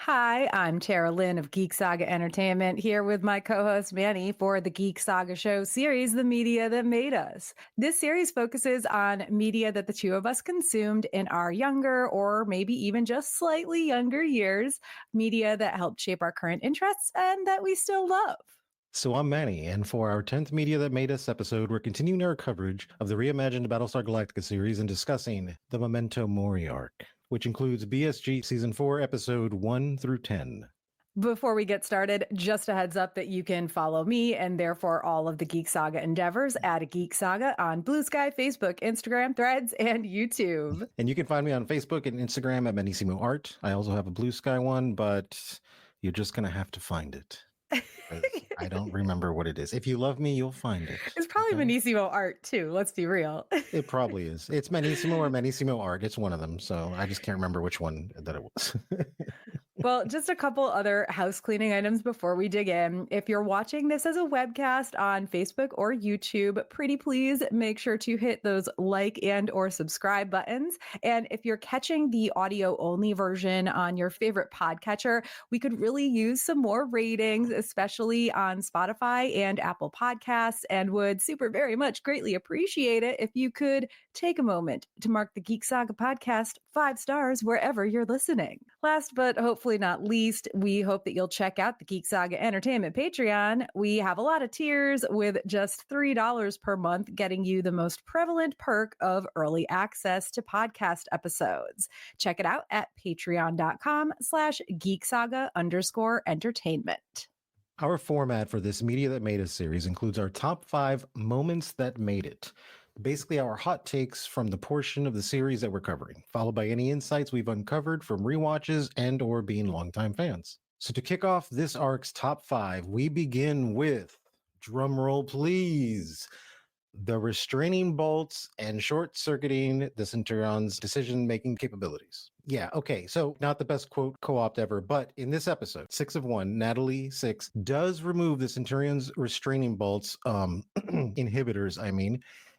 Hi, I'm Tara Lynn of Geek Saga Entertainment, here with my co-host Manny for the Geek Saga Show series, The Media That Made Us. This series focuses on media that the two of us consumed in our younger or maybe even just slightly younger years, media that helped shape our current interests and that we still love. So I'm Manny, and for our 10th Media That Made Us episode, we're continuing our coverage of the reimagined Battlestar Galactica series and discussing the Memento Mori Arc, which includes BSG Season 4, Episode 1 through 10. Before we get started, just a heads up that you can follow me and therefore all of the Geek Saga endeavors at Geek Saga on Blue Sky, Facebook, Instagram, Threads, and YouTube. And you can find me on Facebook and Instagram at Menissimo Art. I also have a Blue Sky one, but you're just going to have to find it. I don't remember what it is. If you love me, you'll find it. It's probably okay? Menissimo Art too. Let's be real. It probably is. It's Menissimo or Menissimo Art. It's one of them. So I just can't remember which one that it was. Well, just a couple other house cleaning items before we dig in. If you're watching this as a webcast on Facebook or YouTube, pretty please make sure to hit those like and or subscribe buttons. And if you're catching the audio only version on your favorite podcatcher, we could really use some more ratings, especially on Spotify and Apple Podcasts, and would super very much greatly appreciate it if you could take a moment to mark the Geek Saga Podcast 5 stars wherever you're listening. Last but hopefully not least, we hope that you'll check out the Geek Saga Entertainment Patreon. We have a lot of tiers with just $3 per month, getting you the most prevalent perk of early access to podcast episodes. Check it out at patreon.com/geeksaga_entertainment. Our format for this Media That Made Us series includes our top 5 moments that made it. Basically, our hot takes from the portion of the series that we're covering, followed by any insights we've uncovered from rewatches and or being longtime fans. So to kick off this arc's top 5, we begin with, drumroll please, the restraining bolts and short-circuiting the Centurion's decision-making capabilities. Yeah, okay, so not the best quote co-opt ever, but in this episode, 6 of 1, Natalie 6 does remove the Centurion's restraining bolts, inhibitors,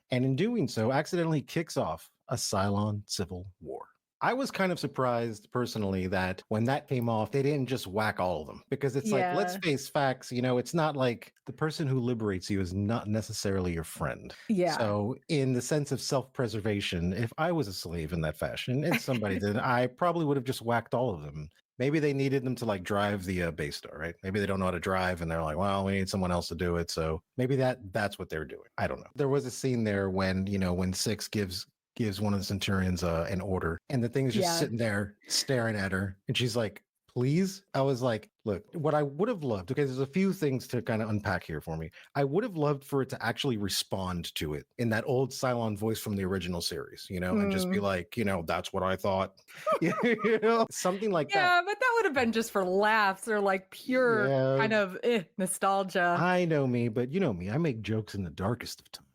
and in doing so, accidentally kicks off a Cylon civil war. I was kind of surprised personally that when that came off, they didn't just whack all of them, because it's like, let's face facts, it's not like the person who liberates you is not necessarily your friend. Yeah. So in the sense of self-preservation, if I was a slave in that fashion and somebody did, I probably would have just whacked all of them. Maybe they needed them to like drive the base star, right? Maybe they don't know how to drive and they're like, well, we need someone else to do it. So maybe that's what they're doing. I don't know. There was a scene there when, when 6 gives one of the Centurions an order and the thing's just sitting there staring at her. And she's like, please? I was like, look, what I would have loved, okay, there's a few things to kind of unpack here for me. I would have loved for it to actually respond to it in that old Cylon voice from the original series, and just be like, that's what I thought. Something like that. Yeah, but that would have been just for laughs or like pure kind of nostalgia. I know me, but you know me, I make jokes in the darkest of times.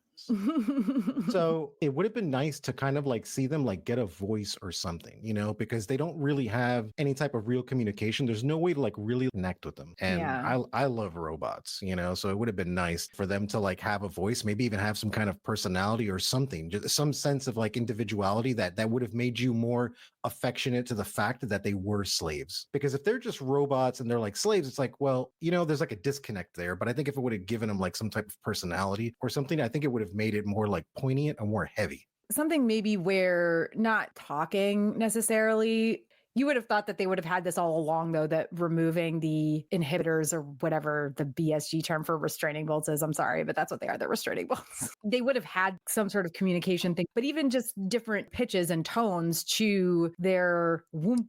So it would have been nice to kind of like see them like get a voice or something, because they don't really have any type of real communication. There's no way to like really connect with them. And I love robots, so it would have been nice for them to like have a voice, maybe even have some kind of personality or something, just some sense of like individuality that would have made you more affectionate to the fact that they were slaves. Because if they're just robots and they're like slaves, it's like, well, there's like a disconnect there. But I think if it would have given them like some type of personality or something, I think it would have made it more like poignant and more heavy. Something maybe where not talking necessarily, you would have thought that they would have had this all along, though, that removing the inhibitors or whatever the BSG term for restraining bolts is. I'm sorry, but that's what they are. They're restraining bolts. They would have had some sort of communication thing, but even just different pitches and tones to their whoop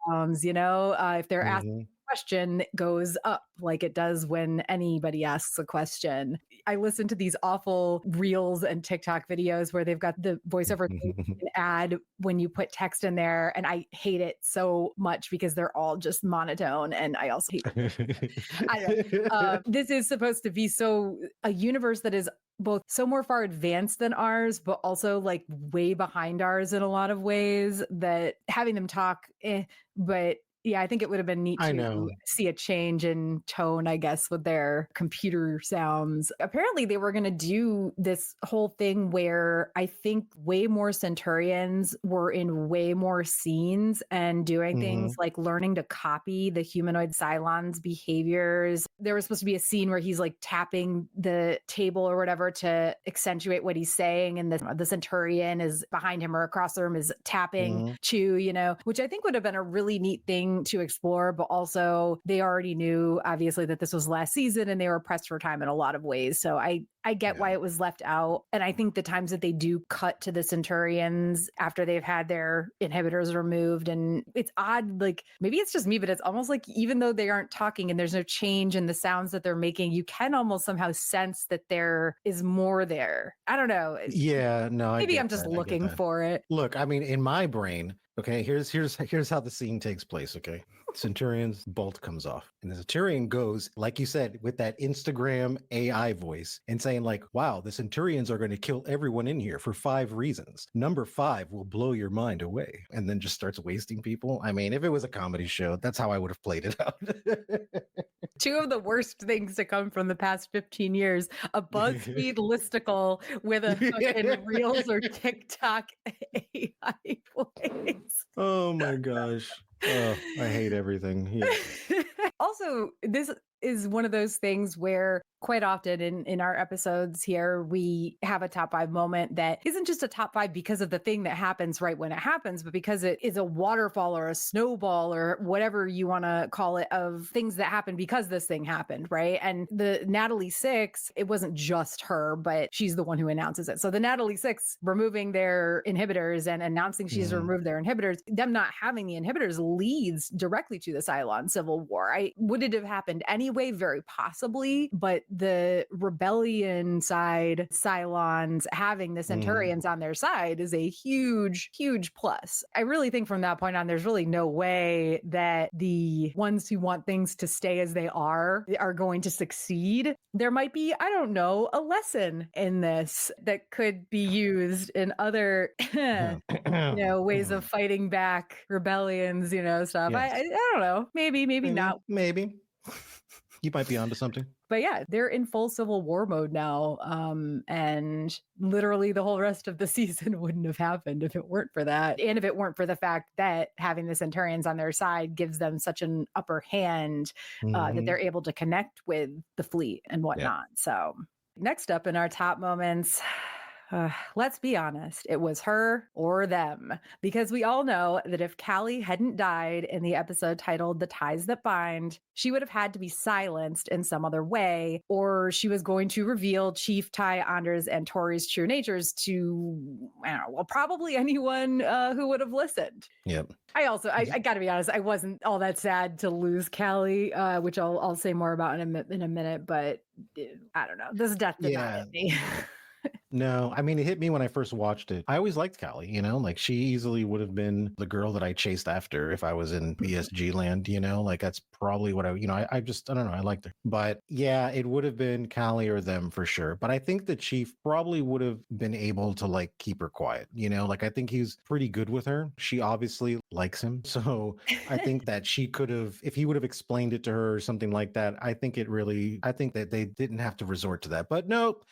sounds, if they're asking question goes up like it does when anybody asks a question. I listen to these awful reels and TikTok videos where they've got the voiceover ad when you put text in there, and I hate it so much because they're all just monotone, and I also hate it. This is supposed to be a universe that is both so more far advanced than ours, but also like way behind ours in a lot of ways, that having them talk, but Yeah, I think it would have been neat I to know. see a change in tone, I guess, with their computer sounds. Apparently, they were going to do this whole thing where I think way more Centurions were in way more scenes and doing things Mhm. like learning to copy the humanoid Cylon's behaviors. There was supposed to be a scene where he's like tapping the table or whatever to accentuate what he's saying, and the Centurion is behind him or across the room is tapping Mhm. Chew, which I think would have been a really neat thing to explore. But also, they already knew, obviously, that this was last season and they were pressed for time in a lot of ways. So I get why Yeah. it was left out. And I think the times that they do cut to the Centurions after they've had their inhibitors removed, and it's odd, like maybe it's just me, but it's almost like even though they aren't talking and there's no change in the sounds that they're making, you can almost somehow sense that there is more there. I don't know. Yeah, no, I Maybe I'm get just that. I get looking that. for it. Look, I mean, in my brain, okay, here's how the scene takes place, okay? Centurion's bolt comes off, and the Centurion goes, like you said, with that Instagram AI voice and saying, like, wow, the Centurions are going to kill everyone in here for 5 reasons. Number 5 will blow your mind away, and then just starts wasting people. I mean, if it was a comedy show, that's how I would have played it out. Two of the worst things to come from the past 15 years, a BuzzFeed listicle with a fucking Reels or TikTok AI voice. Oh my gosh. Oh, I hate everything. Yeah. Also, this is one of those things where quite often in our episodes here, we have a top 5 moment that isn't just a top 5 because of the thing that happens right when it happens, but because it is a waterfall or a snowball or whatever you want to call it, of things that happen because this thing happened, right? And the Natalie 6, it wasn't just her, but she's the one who announces it. So the Natalie 6 removing their inhibitors and announcing she's removed their inhibitors, them not having the inhibitors leads directly to the Cylon Civil War. Would it have happened anyway? Very possibly, but the rebellion side Cylons having the Centurions on their side is a huge, huge plus. I really think from that point on, there's really no way that the ones who want things to stay as they are going to succeed. There might be, I don't know, a lesson in this that could be used in other ways of fighting back rebellions, stuff. Yes. I don't know. Maybe not. Maybe. You might be onto something. But yeah, they're in full Civil War mode now. And literally the whole rest of the season wouldn't have happened if it weren't for that. And if it weren't for the fact that having the Centurions on their side gives them such an upper hand that they're able to connect with the fleet and whatnot. Yeah. So next up in our top moments, let's be honest, it was her or them, because we all know that if Callie hadn't died in the episode titled The Ties That Bind, she would have had to be silenced in some other way, or she was going to reveal Chief Ty, Anders, and Tori's true natures to, I don't know, well, probably anyone who would have listened. Yep. I got to be honest, I wasn't all that sad to lose Callie, which I'll say more about in a minute, but I don't know. This death did not hit me. No, I mean, it hit me when I first watched it. I always liked Callie, like she easily would have been the girl that I chased after if I was in BSG land, like that's probably what I don't know. I liked her. But yeah, it would have been Callie or them for sure. But I think the chief probably would have been able to like keep her quiet, I think he's pretty good with her. She obviously likes him. So I think that she could have, if he would have explained it to her or something like that, I think that they didn't have to resort to that. But nope.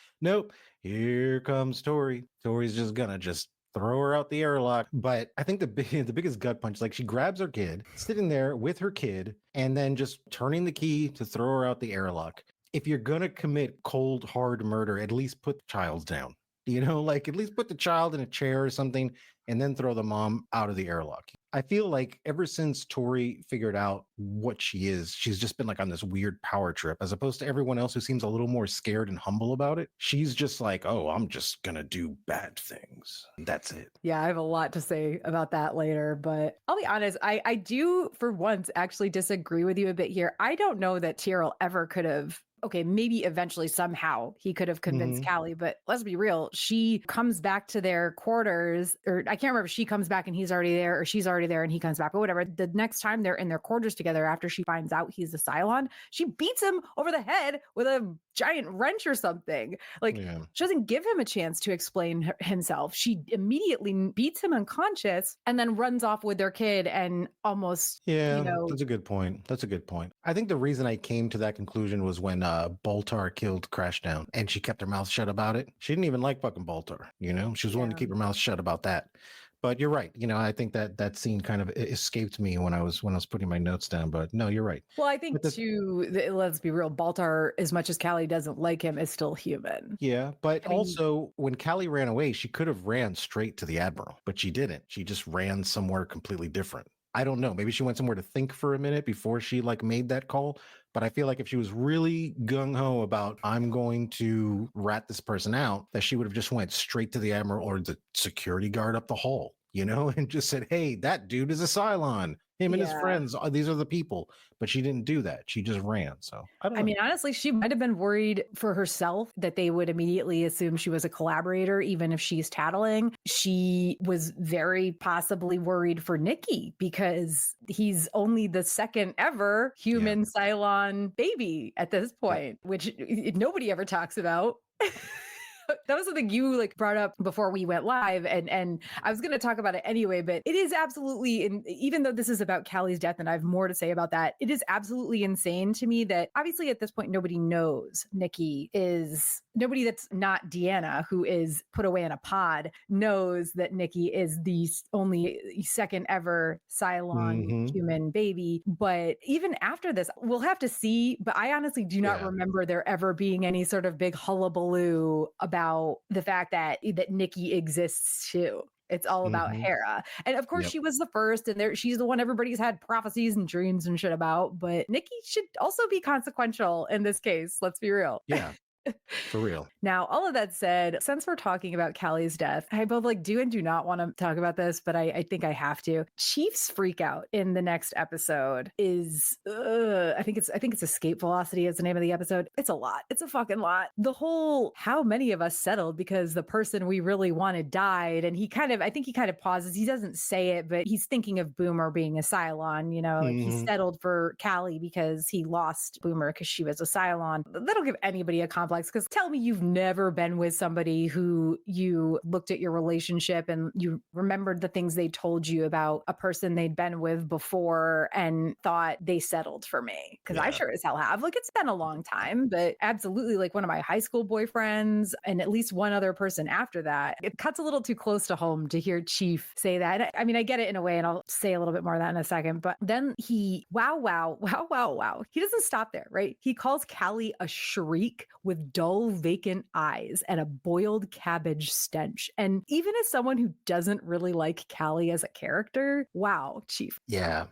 Here comes Tori. Tori's just gonna throw her out the airlock. But I think the biggest gut punch, like she grabs her kid, sitting there with her kid, and then just turning the key to throw her out the airlock. If you're gonna commit cold, hard murder, at least put the child down. Like at least put the child in a chair or something, and then throw the mom out of the airlock. I feel like ever since Tori figured out what she is, she's just been like on this weird power trip, as opposed to everyone else who seems a little more scared and humble about it. She's just like, oh, I'm just gonna do bad things. That's it. Yeah, I have a lot to say about that later, but I'll be honest, I do for once actually disagree with you a bit here. I don't know that Tyrell ever could have okay, maybe eventually somehow he could have convinced Callie, but let's be real. She comes back to their quarters, or I can't remember if she comes back and he's already there, or she's already there and he comes back, but whatever. The next time they're in their quarters together after she finds out he's a Cylon, she beats him over the head with a giant wrench or something. Like, she doesn't give him a chance to explain himself. She immediately beats him unconscious and then runs off with their kid and almost, that's a good point. That's a good point. I think the reason I came to that conclusion was when Baltar killed Crashdown and she kept her mouth shut about it. She didn't even like fucking Baltar, She was willing to keep her mouth shut about that. But you're right. I think that scene kind of escaped me when I was putting my notes down. But no, you're right. Well, I think too, let's be real, Baltar, as much as Callie doesn't like him, is still human. Yeah, but also when Callie ran away, she could have ran straight to the Admiral, but she didn't. She just ran somewhere completely different. I don't know. Maybe she went somewhere to think for a minute before she made that call. But I feel like if she was really gung-ho about, I'm going to rat this person out, that she would have just went straight to the Admiral or the security guard up the hall, and just said, hey, that dude is a Cylon. Him and his friends, these are the people. But she didn't do that. She just ran. So I don't know. mean, honestly, she might have been worried for herself that they would immediately assume she was a collaborator, even if she's tattling. She was very possibly worried for Nikki because he's only the second ever human Cylon baby at this point, which nobody ever talks about. That was something you brought up before we went live, and I was going to talk about it anyway, but it is absolutely, even though this is about Callie's death and I have more to say about that, it is absolutely insane to me that obviously at this point nobody knows nobody that's not Deanna, who is put away in a pod, knows that Nikki is the only second ever Cylon human baby. But even after this, we'll have to see, but I honestly do not remember there ever being any sort of big hullabaloo about the fact that Nikki exists too. It's all about Hera. And of course she was the first, and she's the one everybody's had prophecies and dreams and shit about, but Nikki should also be consequential in this case. Let's be real. Yeah. For real. Now, all of that said, since we're talking about Callie's death, I both do and do not want to talk about this, but I think I have to. Chief's freak out in the next episode is, I think it's Escape Velocity is the name of the episode. It's a lot. It's a fucking lot. The whole, how many of us settled because the person we really wanted died, and I think he kind of pauses. He doesn't say it, but he's thinking of Boomer being a Cylon, he settled for Callie because he lost Boomer because she was a Cylon. That'll give anybody a complex. Because tell me you've never been with somebody who you looked at your relationship and you remembered the things they told you about a person they'd been with before and thought they settled for me. Because I sure as hell have. It's been a long time, but absolutely one of my high school boyfriends and at least one other person after that. It cuts a little too close to home to hear Chief say that. I mean, I get it in a way, and I'll say a little bit more of that in a second, but then he, wow. He doesn't stop there, right? He calls Callie a shriek with dull, vacant eyes and a boiled cabbage stench. And even as someone who doesn't really like Callie as a character, wow, Chief. Yeah.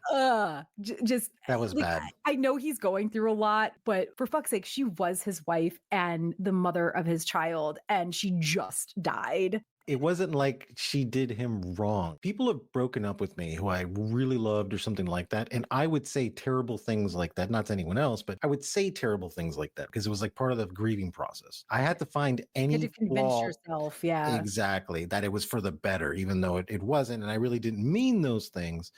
Just that was bad. I know he's going through a lot, but for fuck's sake, she was his wife and the mother of his child, and she just died. It wasn't like she did him wrong. People have broken up with me who I really loved or something like that. And I would say terrible things like that, not to anyone else, but I would say terrible things like that because it was part of the grieving process. I had to find any to convince yourself, exactly, that it was for the better, even though it wasn't. And I really didn't mean those things.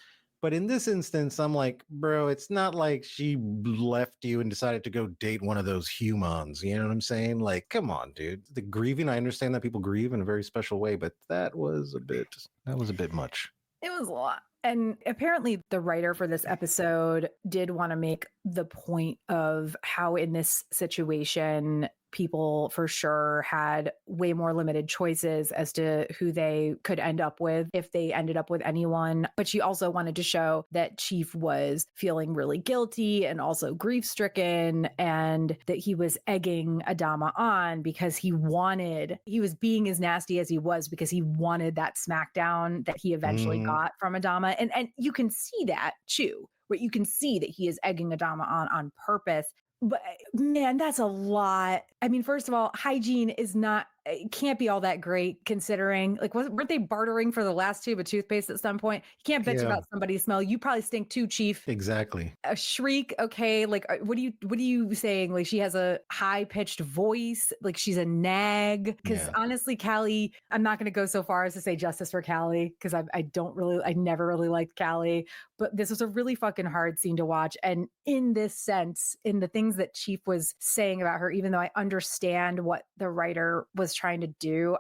But in this instance, I'm like, bro, it's not like she left you and decided to go date one of those humans. You know what I'm saying? Come on, dude. The grieving, I understand that people grieve in a very special way, but that was a bit much. It was a lot. And apparently the writer for this episode did want to make the point of how in this situation, people for sure had way more limited choices as to who they could end up with if they ended up with anyone. But she also wanted to show that Chief was feeling really guilty and also grief-stricken, and that he was egging Adama on because he was being as nasty as he was because he wanted that smackdown that he eventually got from Adama. And you can see that too, where you can see that he is egging Adama on purpose. But man, that's a lot. I mean, first of all, hygiene is not it can't be all that great considering, like, weren't they bartering for the last tube of toothpaste at some point? You can't bitch Yeah. about somebody's smell. You probably stink too, Chief. Exactly. A shriek, okay, like, what are you saying? Like, she has a high pitched voice, like she's a nag. Because Yeah. honestly, Callie, I'm not going to go so far as to say justice for Callie, because I never really liked Callie, but this was a really fucking hard scene to watch. And in this sense, in the things that Chief was saying about her, even though I understand what the writer was trying to do,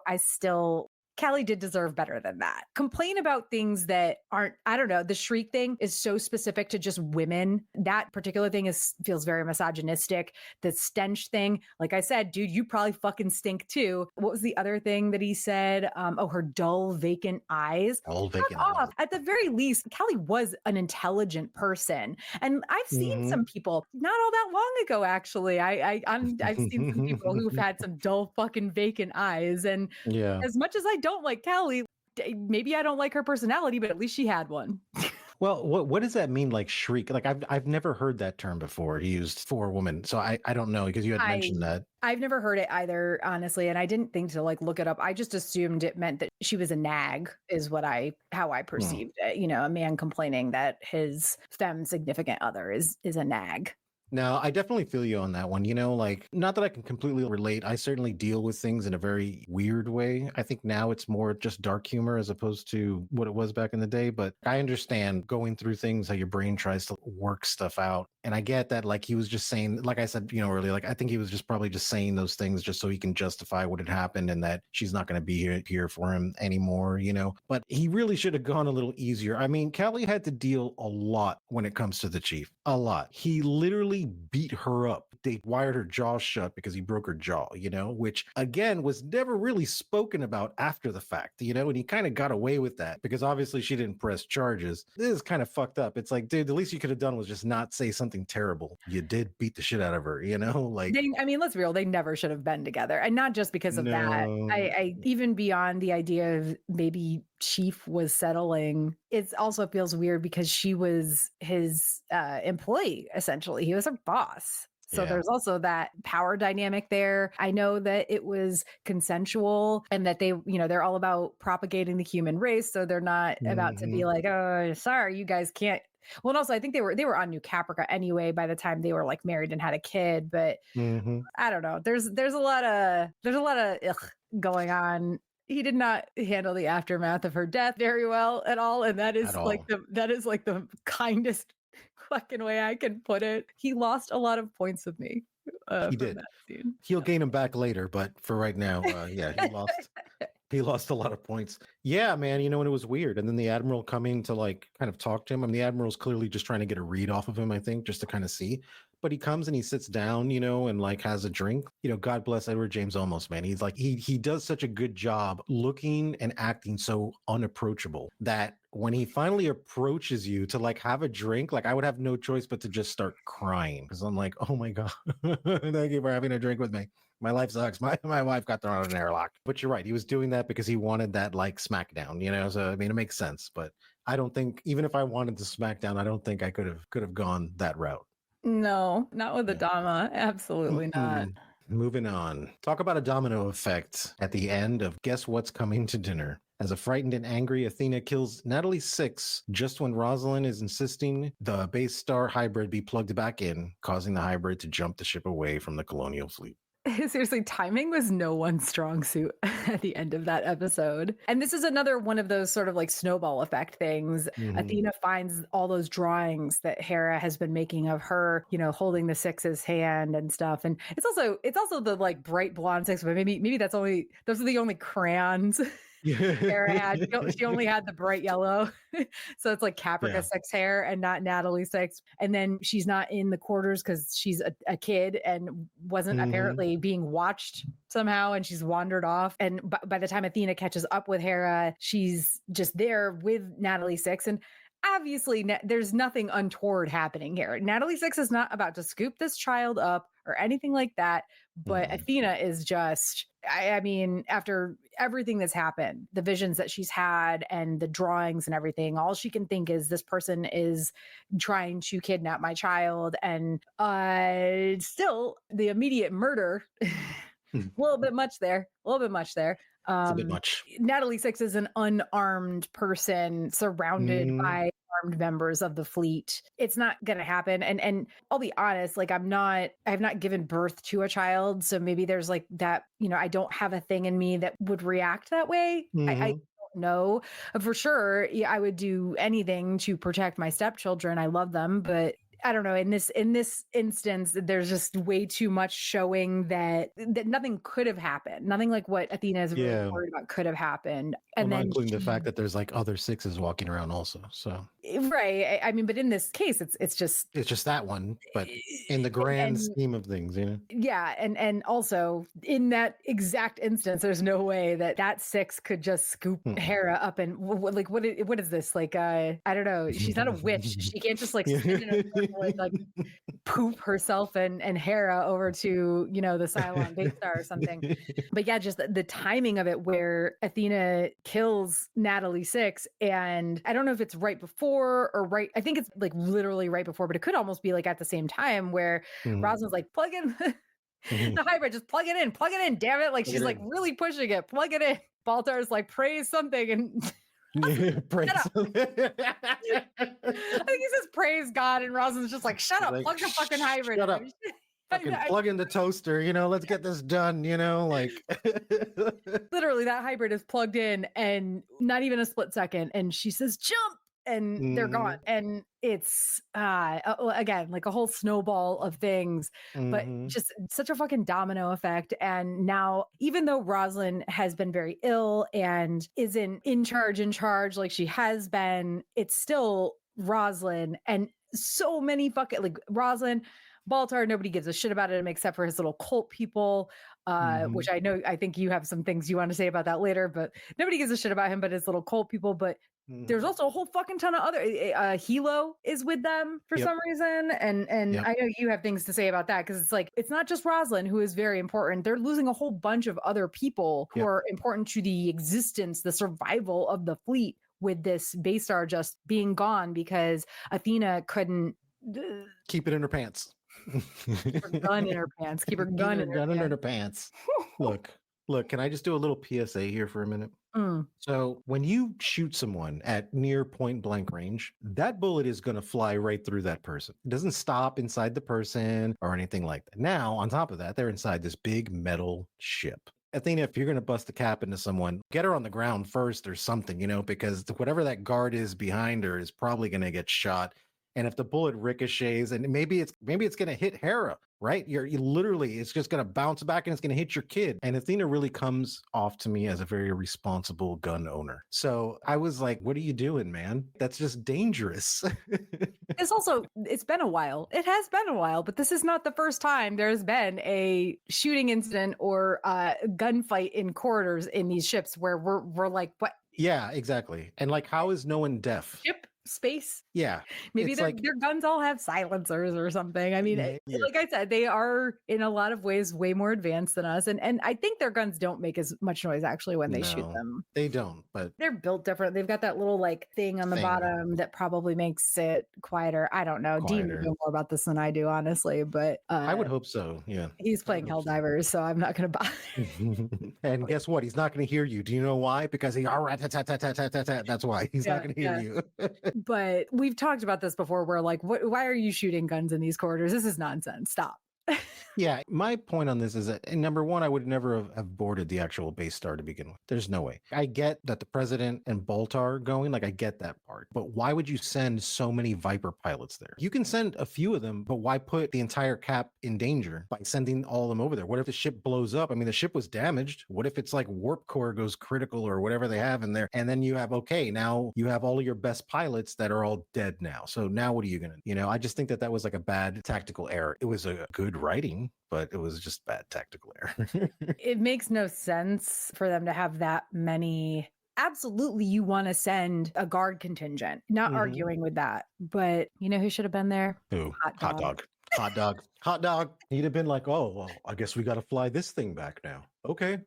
Callie did deserve better than that. Complain about things that aren't, I don't know, the shriek thing is so specific to just women. That particular thing feels very misogynistic. The stench thing, like I said, dude, you probably fucking stink too. What was the other thing that he said? Her dull, vacant eyes. Dull, vacant Fuck eyes. off. At the very least, Callie was an intelligent person. And I've seen some people, not all that long ago, actually. I've seen some people who've had some dull, fucking vacant eyes. And Yeah. as much as I don't like Callie, maybe I don't like her personality, but at least she had one. Well, what does that mean? Like shriek? Like I've never heard that term before used for a woman. So I don't know, because you had mentioned that. I've never heard it either, honestly, and I didn't think to like look it up. I just assumed it meant that she was a nag, is how I perceived it. You know, a man complaining that his femme significant other is a nag. No, I definitely feel you on that one. You know, like, not that I can completely relate. I certainly deal with things in a very weird way. I think now it's more just dark humor as opposed to what it was back in the day. But I understand going through things, how your brain tries to work stuff out. And I get that, like, he was just saying, like I said, earlier, like, I think he was just probably just saying those things just so he can justify what had happened and that she's not going to be here for him anymore, But he really should have gone a little easier. I mean, Callie had to deal a lot when it comes to the chief. A lot. He literally beat her up. They wired her jaw shut because he broke her jaw, which again was never really spoken about after the fact, and he kind of got away with that because obviously she didn't press charges. This is kind of fucked up. It's like, dude, the least you could have done was just not say something terrible. You did beat the shit out of her, like, I mean, let's be real, they never should have been together. And not just because of that. I even beyond the idea of maybe Chief was settling, it also feels weird because she was his employee, essentially. He was her boss. So there's also that power dynamic there. I know that it was consensual and that they're all about propagating the human race. So they're not about to be like, oh, sorry, you guys can't. Well, and also I think they were on New Caprica anyway by the time they were like married and had a kid. But I don't know. There's a lot of ugh going on. He did not handle the aftermath of her death very well at all, and that is like the kindest fucking way I can put it. He lost a lot of points with me. He did. That scene. He'll gain him back later, but for right now, he lost. He lost a lot of points. Yeah, man, and it was weird. And then the Admiral coming to like kind of talk to him. I mean, the Admiral's clearly just trying to get a read off of him, I think, just to kind of see. But he comes and he sits down, and like has a drink. God bless Edward James Olmos, man. He's like, he does such a good job looking and acting so unapproachable that when he finally approaches you to like have a drink, like I would have no choice but to just start crying because I'm like, oh my God, thank you for having a drink with me. My life sucks. My wife got thrown out of an airlock. But you're right. He was doing that because he wanted that like smackdown, So I mean, it makes sense. But I don't think, even if I wanted the smackdown, I don't think I could have gone that route. No, not with the Dama. Absolutely not. Moving on. Talk about a domino effect at the end of Guess What's Coming to Dinner. As a frightened and angry Athena kills Natalie 6 just when Rosalind is insisting the base star hybrid be plugged back in, causing the hybrid to jump the ship away from the colonial fleet. Seriously, timing was no one's strong suit at the end of that episode. And this is another one of those sort of like snowball effect things. Athena finds all those drawings that Hera has been making of her, holding the 6's hand and stuff. And it's also the like bright blonde 6, but maybe those are the only crayons Hera had. She only had the bright yellow. So it's like Caprica 6 hair and not Natalie 6. And then she's not in the quarters because she's a kid and wasn't apparently being watched somehow, and she's wandered off. And by the time Athena catches up with Hera, she's just there with Natalie 6. And obviously there's nothing untoward happening here. Natalie 6 is not about to scoop this child up or anything like that. But Athena is just, I mean, after everything that's happened, the visions that she's had and the drawings and everything, all she can think is this person is trying to kidnap my child. And still the immediate murder A little bit much there. A little bit much there. It's a bit much. Natalie Six is an unarmed person surrounded by armed members of the fleet. It's not going to happen. And I'll be honest, like I have not given birth to a child. So maybe there's like that, I don't have a thing in me that would react that way. I don't know for sure. Yeah, I would do anything to protect my stepchildren. I love them, but I don't know. In this instance, there's just way too much showing that nothing could have happened. Nothing like what Athena is really worried about could have happened. And then including the fact that there's like other sixes walking around also. So right. I mean, but in this case, it's just that one. But in the grand scheme of things, Yeah, and also in that exact instance, there's no way that six could just scoop Hera up and like what is this? Like I don't know. She's not a witch. She can't just like sit in a circle and like poop herself and Hera over to the Cylon Base Star or something. But yeah, just the timing of it where Athena kills Natalie Six, and I don't know if it's right before or right. I think it's like literally right before, but it could almost be like at the same time where Rosalind's like, plug in the hybrid, just plug it in, damn it. Like she's like really pushing it, plug it in. Baltar's like, praise something, and praise I think he says praise God, and Rosalind's just like, shut up, like, plug the fucking hybrid. Shut up. Plug in the toaster, let's get this done, like literally that hybrid is plugged in and not even a split second, and she says jump, and they're gone. And it's again like a whole snowball of things, but just such a fucking domino effect. And now, even though Rosalind has been very ill and isn't in charge like she has been, it's still Rosalind, and so many fucking like Rosalind, Baltar, nobody gives a shit about him except for his little cult people, which I think you have some things you want to say about that later, but nobody gives a shit about him but his little cult people. But there's also a whole fucking ton of other Hilo is with them for some reason, and I know you have things to say about that, because it's like it's not just Rosalind who is very important. They're losing a whole bunch of other people who are important to the existence, the survival of the fleet, with this base star just being gone because Athena couldn't keep it in her pants. Keep her gun in her pants. Keep her gun in her pants. Look, can I just do a little PSA here for a minute? So when you shoot someone at near point blank range, that bullet is going to fly right through that person. It doesn't stop inside the person or anything like that. Now, on top of that, they're inside this big metal ship. Athena, if you're going to bust a cap into someone, get her on the ground first or something, because whatever that guard is behind her is probably going to get shot. And if the bullet ricochets, and maybe it's going to hit Hera, right? You literally, it's just going to bounce back and it's going to hit your kid. And Athena really comes off to me as a very responsible gun owner. So I was like, what are you doing, man? That's just dangerous. It's been a while. It has been a while, but this is not the first time there's been a shooting incident or a gunfight in corridors in these ships where we're like, what? Yeah, exactly. And like, how is no one deaf? Ship space. Yeah. Maybe their guns all have silencers or something. I mean, like I said, they are in a lot of ways way more advanced than us. And I think their guns don't make as much noise actually when they shoot them. They don't, but they're built different. They've got that little like thing on the bottom that probably makes it quieter. I don't know. Dean would know more about this than I do, honestly, but I would hope so. Yeah. He's playing Helldivers, so I'm not going to bother. And guess what? He's not going to hear you. Do you know why? Because that's why he's not going to hear you. But we've talked about this before. We're like, why are you shooting guns in these corridors? This is nonsense. Stop. Yeah, my point on this is that, number one, I would never have boarded the actual base star to begin with. There's no way. I get that the president and Baltar are going, like I get that part. But why would you send so many Viper pilots there? You can send a few of them, but why put the entire cap in danger by sending all of them over there? What if the ship blows up? I mean, the ship was damaged. What if it's like warp core goes critical or whatever they have in there? And then you have, now you have all of your best pilots that are all dead now. So now what are you going to, I just think that was like a bad tactical error. It was a good writing, but it was just bad tactical error. It makes no sense for them to have that many. Absolutely, you want to send a guard contingent. Not arguing with that. But you know who should have been there? Who? Hot dog. He'd have been like, oh, well, I guess we got to fly this thing back now. Okay.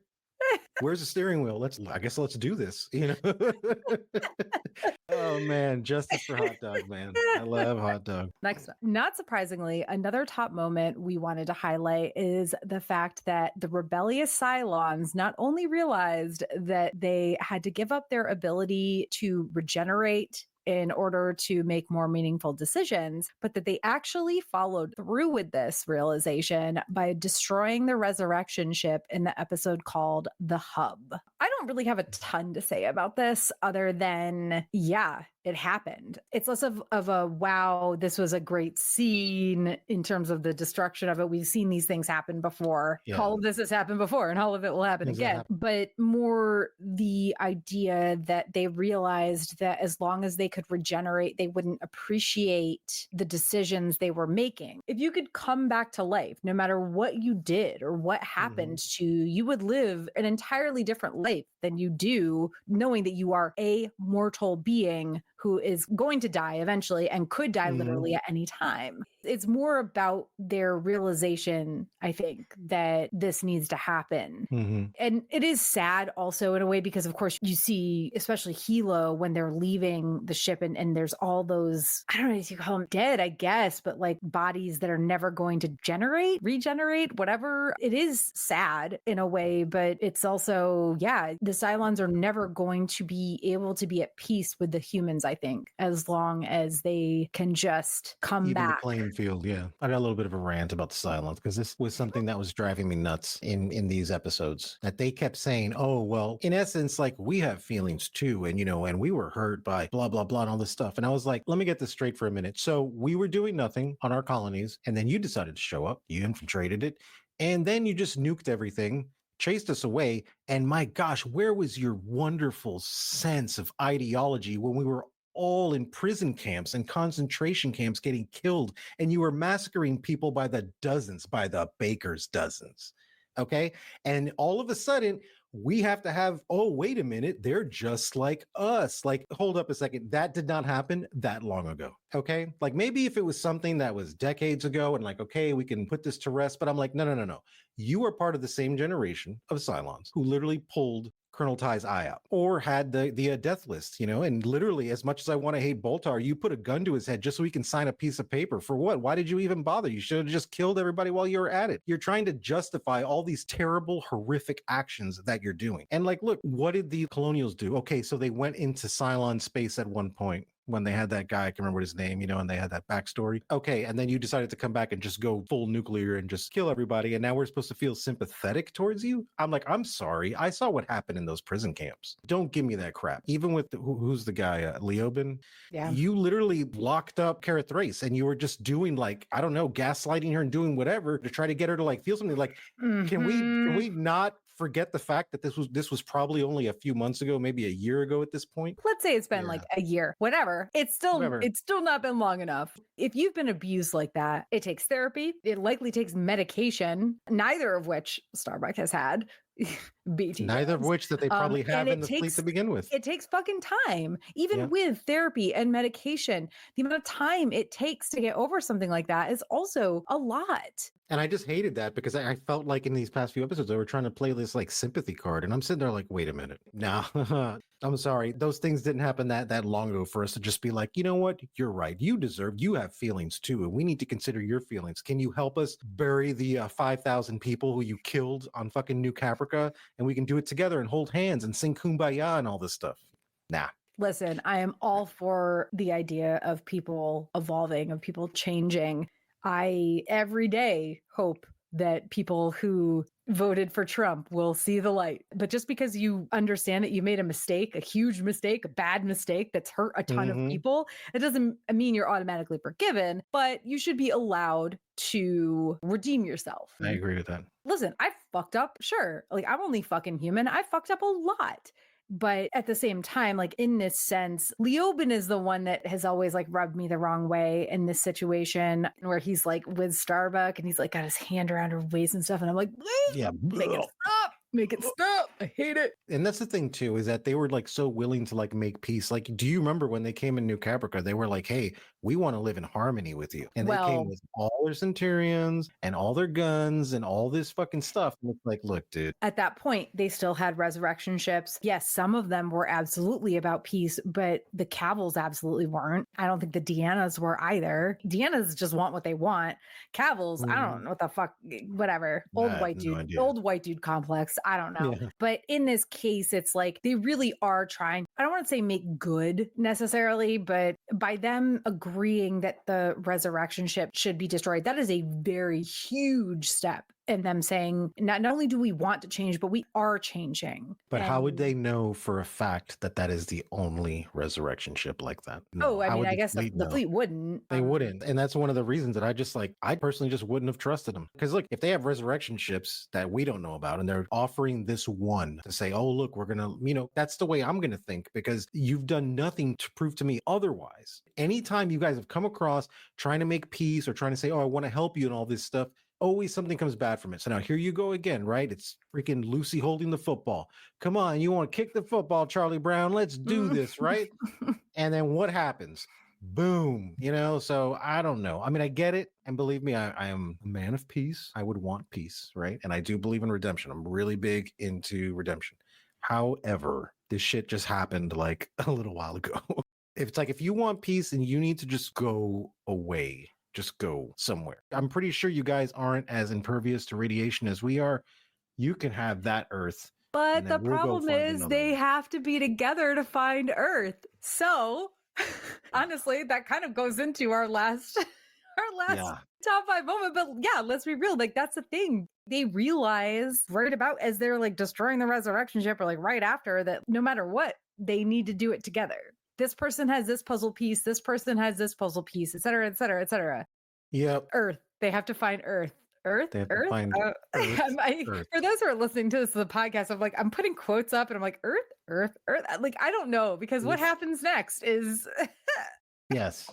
Where's the steering wheel? I guess let's do this, you know? Oh man, justice for hot dog, man. I love hot dog. Next, not surprisingly, another top moment we wanted to highlight is the fact that the rebellious Cylons not only realized that they had to give up their ability to regenerate in order to make more meaningful decisions, but that they actually followed through with this realization by destroying the resurrection ship in the episode called The Hub. I don't really have a ton to say about this other than, yeah, it happened. It's less of a wow, this was a great scene in terms of the destruction of it. We've seen these things happen before. Yeah. All of this has happened before and all of it will happen again. But more the idea that they realized that as long as they could regenerate, they wouldn't appreciate the decisions they were making. If you could come back to life, no matter what you did or what happened to you, you would live an entirely different life than you do knowing that you are a mortal being who is going to die eventually and could die literally at any time. It's more about their realization, I think, that this needs to happen. And it is sad also in a way because, of course, you see, especially Hilo, when they're leaving the ship and there's all those, I don't know if you call them dead, I guess, but like bodies that are never going to regenerate, whatever. It is sad in a way, but it's also, yeah, the Cylons are never going to be able to be at peace with the humans, I think, as long as they can just come back. The playing field, yeah. I got a little bit of a rant about the Cylons because this was something that was driving me nuts in these episodes. That they kept saying, oh, well, in essence, like we have feelings too. And, you know, and we were hurt by blah, blah, blah, and all this stuff. And I was like, let me get this straight for a minute. So we were doing nothing on our colonies. And then you decided to show up. You infiltrated it. And then you just nuked everything, chased us away. And my gosh, where was your wonderful sense of ideology when we were all in prison camps and concentration camps getting killed, and you were massacring people by the dozens, by the baker's dozens? Okay. And all of a sudden, we have to have, oh, wait a minute, they're just like us. Like, hold up a second. That did not happen that long ago. Okay. Like maybe if it was something that was decades ago and like, okay, we can put this to rest. But I'm like, no. You are part of the same generation of Cylons who literally pulled Colonel Ty's eye out or had the death list, you know, and literally, as much as I want to hate Boltar, you put a gun to his head just so he can sign a piece of paper. For what? Why did you even bother? You should have just killed everybody while you were at it. You're trying to justify all these terrible, horrific actions that you're doing. And like, look, what did the Colonials do? Okay, so they went into Cylon space at one point when they had that guy, I can remember his name, you know, and they had that backstory. Okay, and then you decided to come back and just go full nuclear and just kill everybody, and now we're supposed to feel sympathetic towards you? I'm like, I'm sorry. I saw what happened in those prison camps. Don't give me that crap. Even with, who's the guy, Leoben? Yeah. You literally locked up Kara Thrace, and you were just doing like, I don't know, gaslighting her and doing whatever to try to get her to like feel something. Like, can we not forget the fact that this was probably only a few months ago, maybe a year ago at this point? Let's say it's been like a year, whatever. It's still not been long enough. If you've been abused like that, it takes therapy. It likely takes medication, neither of which Starbuck has had. BT neither of which that they probably have in the fleet to begin with. It takes fucking time, even with therapy and medication. The amount of time it takes to get over something like that is also a lot. And I just hated that because I felt like in these past few episodes, they were trying to play this like sympathy card. And I'm sitting there like, wait a minute. Nah, I'm sorry. Those things didn't happen that long ago for us to just be like, you know what? You're right. You have feelings too. And we need to consider your feelings. Can you help us bury the 5,000 people who you killed on fucking New Caprica? And we can do it together and hold hands and sing Kumbaya and all this stuff. Nah. Listen, I am all for the idea of people evolving, of people changing. I every day hope that people who voted for Trump will see the light. But just because you understand that you made a mistake, a huge mistake, a bad mistake that's hurt a ton of people, it doesn't mean you're automatically forgiven, but you should be allowed to redeem yourself. I agree with that. Listen, I fucked up. Sure. Like, I'm only fucking human. I fucked up a lot. But at the same time, like in this sense, Leoben is the one that has always like rubbed me the wrong way in this situation where he's like with Starbuck and he's like got his hand around her waist and stuff. And I'm like, make it stop. Make it stop. I hate it. And that's the thing too, is that they were like so willing to like make peace. Like, do you remember when they came in New Caprica? They were like, "Hey, we want to live in harmony with you," and they came Well, with all their Centurions and all their guns and all this fucking stuff. And it's like, look, dude. at that point, they still had resurrection ships. Yes, some of them were absolutely about peace, but the Cavils absolutely weren't. I don't think the Deannas were either. Deannas just want what they want. Cavils, I don't know what the fuck, whatever. I Old have white no dude, idea. old white dude complex. I don't know. Yeah. But in this case, it's like they really are trying, I don't want to say make good necessarily, but by them agreeing that the resurrection ship should be destroyed, that is a very huge step. And them saying, not only do we want to change, but we are changing. But how would And- they know for a fact that that is the only resurrection ship like that? Oh, I How mean, would I guess the know? fleet wouldn't. They wouldn't. And that's one of the reasons that I just like, I personally just wouldn't have trusted them. Because look, if they have resurrection ships that we don't know about and they're offering this one to say, oh, look, we're going to, that's the way I'm going to think because you've done nothing to prove to me otherwise. Anytime you guys have come across trying to make peace or trying to say, oh, I want to help you and all this stuff, always something comes bad from it. So now here you go again, right? It's freaking Lucy holding the football. Come on, you want to kick the football, Charlie Brown? Let's do this, right? And then what happens? Boom, so I don't know. I mean, I get it. And believe me, I am a man of peace. I would want peace, right? And I do believe in redemption. I'm really big into redemption. However, this shit just happened like a little while ago. If it's like, if you want peace and you need to just go away, just go somewhere. I'm pretty sure you guys aren't as impervious to radiation as we are. You can have that Earth. But and the then we'll go problem find is another they one. have to be together to find Earth. So honestly, that kind of goes into our last Yeah. top 5 moment. But yeah, let's be real. Like that's the thing. They realize right about as they're like destroying the resurrection ship or like right after that, no matter what, they need to do it together. This person has this puzzle piece. This person has this puzzle piece, et cetera, et cetera, et cetera. Yep. Earth. They have to find Earth. Earth. They have to Earth. find Earth, Earth. For those who are listening to this the podcast, I'm like, I'm putting quotes up, and I'm like, Earth, Earth, Earth. Like, I don't know because what happens next is. Yes.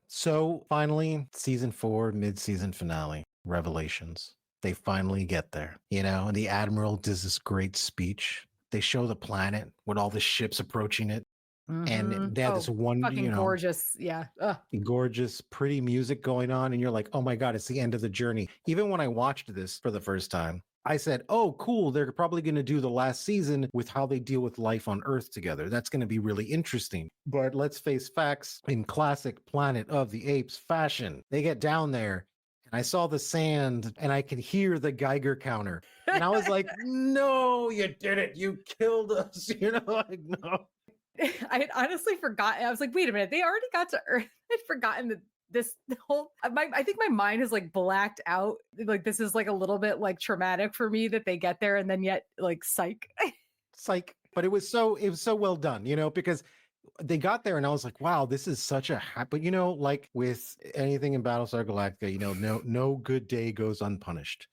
So finally, season 4, mid-season finale, Revelations. They finally get there, and the Admiral does this great speech. They show the planet with all the ships approaching it. And they have this one, fucking gorgeous, yeah, gorgeous, pretty music going on. And you're like, oh my God, it's the end of the journey. Even when I watched this for the first time, I said, oh, cool. They're probably going to do the last season with how they deal with life on Earth together. That's going to be really interesting. But let's face facts in classic Planet of the Apes fashion. They get down there and I saw the sand and I could hear the Geiger counter. And I was like, no, you did it. You killed us. Like, no. I had honestly forgotten. I was like, wait a minute, they already got to Earth. I'd forgotten that this whole, I think my mind is like blacked out. Like this is like a little bit like traumatic for me that they get there and then yet like psych. Psych. But it was so well done, because they got there and I was like, wow, this is such a happy, like with anything in Battlestar Galactica, no good day goes unpunished,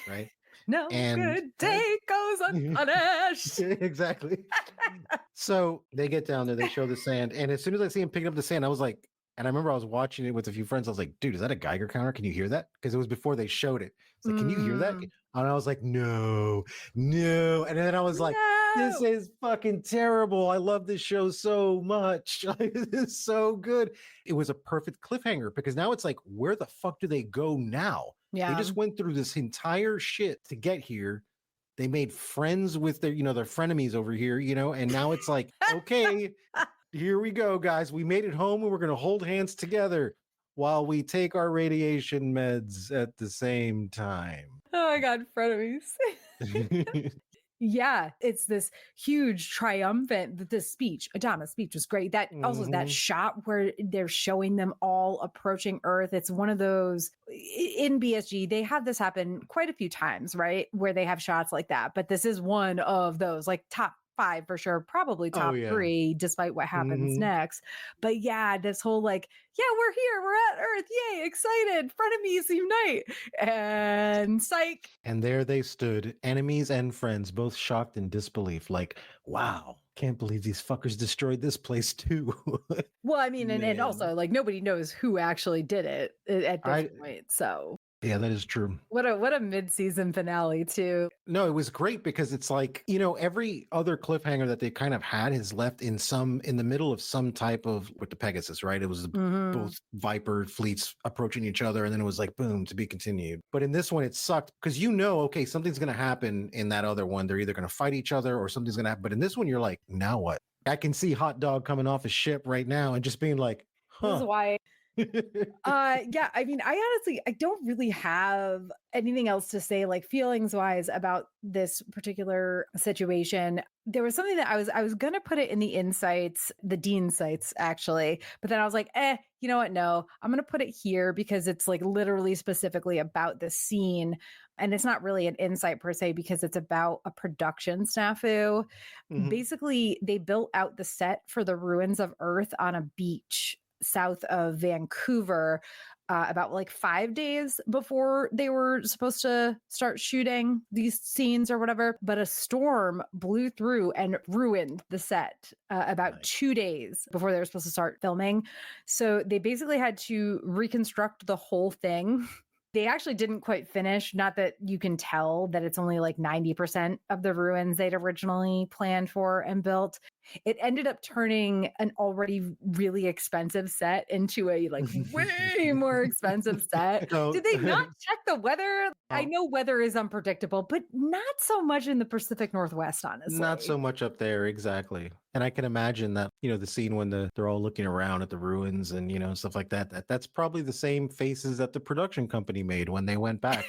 right? No good day goes unpunished. Exactly. So they get down there, they show the sand, and as soon as I see him picking up the sand, I was like, and I remember I was watching it with a few friends. I was like, dude, is that a Geiger counter? Can you hear that? Because it was before they showed it. It's like, can you hear that? And I was like, no. And then I was like, this is fucking terrible. I love this show so much. It's so good. It was a perfect cliffhanger because now it's like, where the fuck do they go now? Yeah. They just went through this entire shit to get here. They made friends with their frenemies over here, and now it's like, okay, here we go, guys. We made it home and we're going to hold hands together while we take our radiation meds at the same time. Oh my God, frenemies. Yeah, it's this huge triumphant, this speech, Adama's speech was great. That also that shot where they're showing them all approaching Earth. It's one of those in BSG, they have this happen quite a few times, right? Where they have shots like that. But this is one of those like top 5 for sure, probably top 3, despite what happens next. But yeah, this whole like, yeah, we're here, we're at Earth, yay, excited, frenemies unite, and psych. And there they stood, enemies and friends, both shocked in disbelief, like, wow, can't believe these fuckers destroyed this place too. Well, I mean, and also like nobody knows who actually did it at this point, so. Yeah, that is true. What a mid-season finale too. No, it was great because it's like, you know, every other cliffhanger that they kind of had is left in the middle of some type of with the Pegasus, right? It was both Viper fleets approaching each other, and then it was like boom, to be continued. But in this one, it sucked because you know, okay, something's gonna happen in that other one. They're either gonna fight each other or something's gonna happen. But in this one, you're like, now what? I can see Hot Dog coming off his ship right now and just being like, This is huh. why yeah, I mean, I honestly I don't really have anything else to say like feelings wise about this particular situation. There was something that I was going to put it in the insights, the Dean sites actually, but then I was like, you know what? No, I'm going to put it here because it's like literally specifically about the scene. And it's not really an insight per se because it's about a production snafu. Mhm. Basically, they built out the set for the ruins of Earth on a beach south of Vancouver about like 5 days before they were supposed to start shooting these scenes or whatever. But a storm blew through and ruined the set about Nice. 2 days before they were supposed to start filming. So they basically had to reconstruct the whole thing. They actually didn't quite finish. Not that you can tell that it's only like 90% of the ruins they'd originally planned for and built. It ended up turning an already really expensive set into a like way more expensive set. So, Did they not check the weather? I oh, know weather is unpredictable, but not so much in the Pacific Northwest, not so honestly. much up there, exactly. And I can imagine that, you know, the scene when they're all looking around at the ruins and, you know, stuff like that, that's probably the same faces that the production company made when they went back.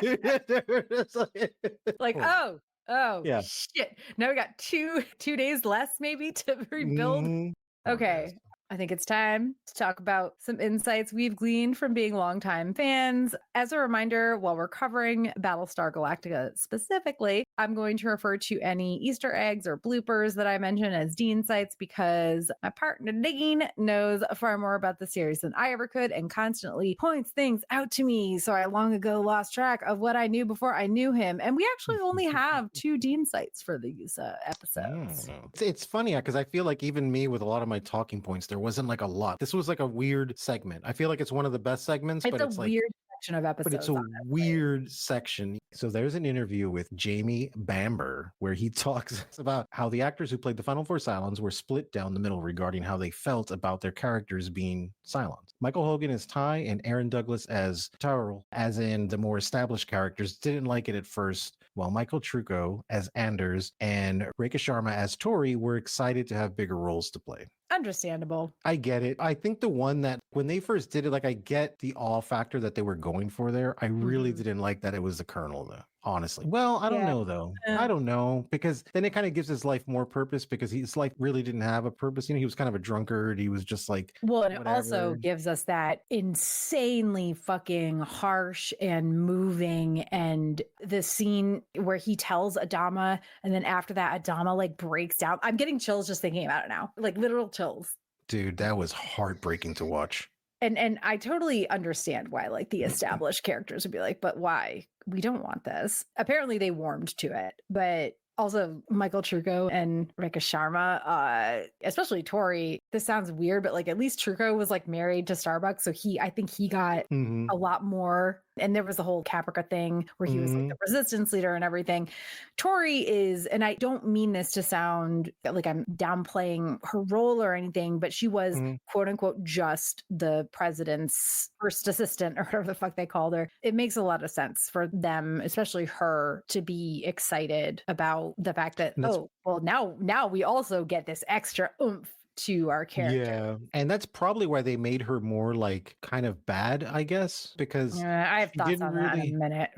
It's like, Like, oh, oh, yeah. shit. Now we got two days less maybe to rebuild. Mhm. Poor guys. Okay. I think it's time to talk about some insights we've gleaned from being longtime fans. As a reminder, while we're covering Battlestar Galactica specifically, I'm going to refer to any Easter eggs or bloopers that I mention as Dean sites because my partner Dean knows far more about the series than I ever could and constantly points things out to me. So I long ago lost track of what I knew before I knew him. And we actually only have 2 Dean sites for these episodes. It's funny because I feel like even me with a lot of my talking points, there wasn't like a lot. This was like a weird segment. I feel like it's one of the best segments, It's but a it's like weird section of but it's episodes, a honestly. weird section. So there's an interview with Jamie Bamber where he talks about how the actors who played the final four Cylons were split down the middle regarding how they felt about their characters being Cylons. Michael Hogan as Ty and Aaron Douglas as Tyrell, as in the more established characters, didn't like it at first, while Michael Trucco as Anders and Rekha Sharma as Tori were excited to have bigger roles to play. Understandable. I get it. I think the one that when they first did it, like I get the awe factor that they were going for there. I really Mhm. didn't like that it was the Colonel though. Honestly. Well, I don't Yeah. know though. Eh. I don't know because then it kind of gives his life more purpose because his life really didn't have a purpose. You know, he was kind of a drunkard. He was just like Well, and it also whatever. gives us that insanely fucking harsh and moving and the scene where he tells Adama and then after that Adama like breaks down. I'm getting chills just thinking about it now. Like literal chills. Dude, that was heartbreaking to watch. And I totally understand why like the established characters would be like, but why? We don't want this. Apparently they warmed to it, but also Michael Trucco and Rekha Sharma, especially Tori. This sounds weird, but like at least Trucco was like married to Starbucks, so I think he got Mhm. a lot more. And there was the whole Caprica thing where he was like the resistance leader and everything. Tori is, and I don't mean this to sound like I'm downplaying her role or anything, but she was Mhm. quote unquote just the president's first assistant or whatever the fuck they called her. It makes a lot of sense for them, especially her, to be excited about the fact that, And that's oh, well, now we also get this extra oomph to our character. yeah. And that's probably why they made her more like kind of bad, I guess, because I have she thoughts didn't on that in a really minute.